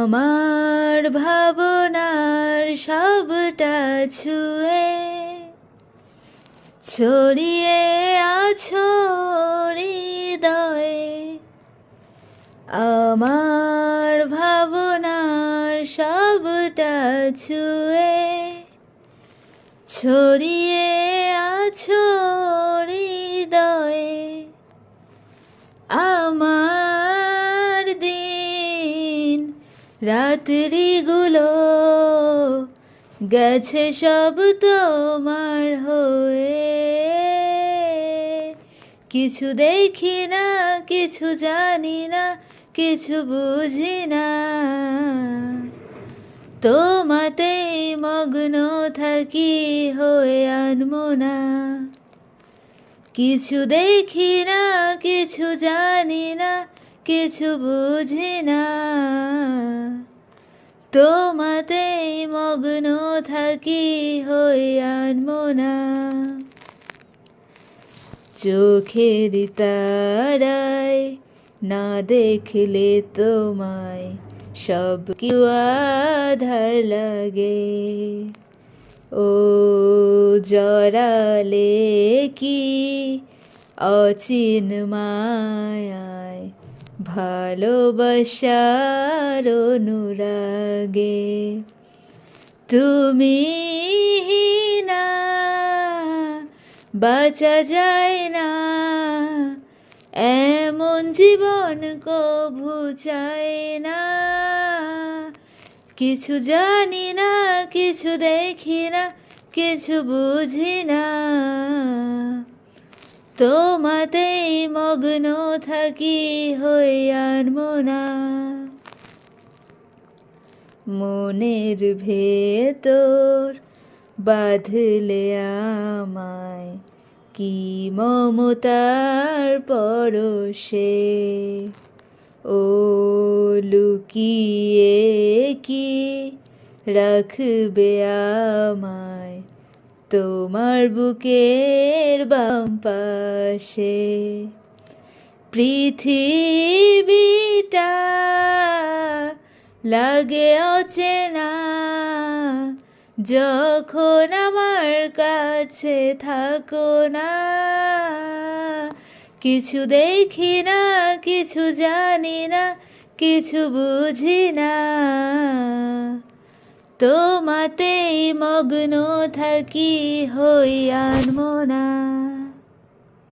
আমার ভাবনার সবটা ছুঁয়ে ছড়িয়ে আছো হৃদয়ে। আমার ভাবনার সবটা ছুঁয়ে ছড়িয়ে আছো হৃদয়ে। আমার দিন রাত্রিগুলো গেছে সব তোমার হয়ে। কিছু দেখি না, কিছু জানি না, কিছু বুঝি না, তোমাতেই মগ্ন থাকি হয়ে আনমনা। কিছু দেখি না, কিছু জানি না, কিছু বুঝি না, তোমাতেই মগ্ন থাকি হয়ে আনমনা। চোখের তারায় না দেখলে তোমায় সব কি আধার লাগে। ও জড়ালে কি অচিন মায়ায় ভালোবাসার অনুরাগে। তুমি না বাঁচা যায় না, এমন জীবন কভু চাই না। কিছু জানি না, কিছু দেখি না, কিছু বুঝি না, তোমাতেই মগ্ন থাকি হয়ে আনমনা। মনের ভেতর বাঁধলে আমায় কি মমতার পরশে। ও লুকিয়ে কি রাখবে আমায় তোমার বুকের বাম পাশে। পৃথিবীটা লাগে অচেনা যখন আমার কাছে থাকো না। কিছু দেখি না, কিছু জানি না, কিছু বুঝি না, তোমাতেই মগ্ন থাকি হই আনমনা।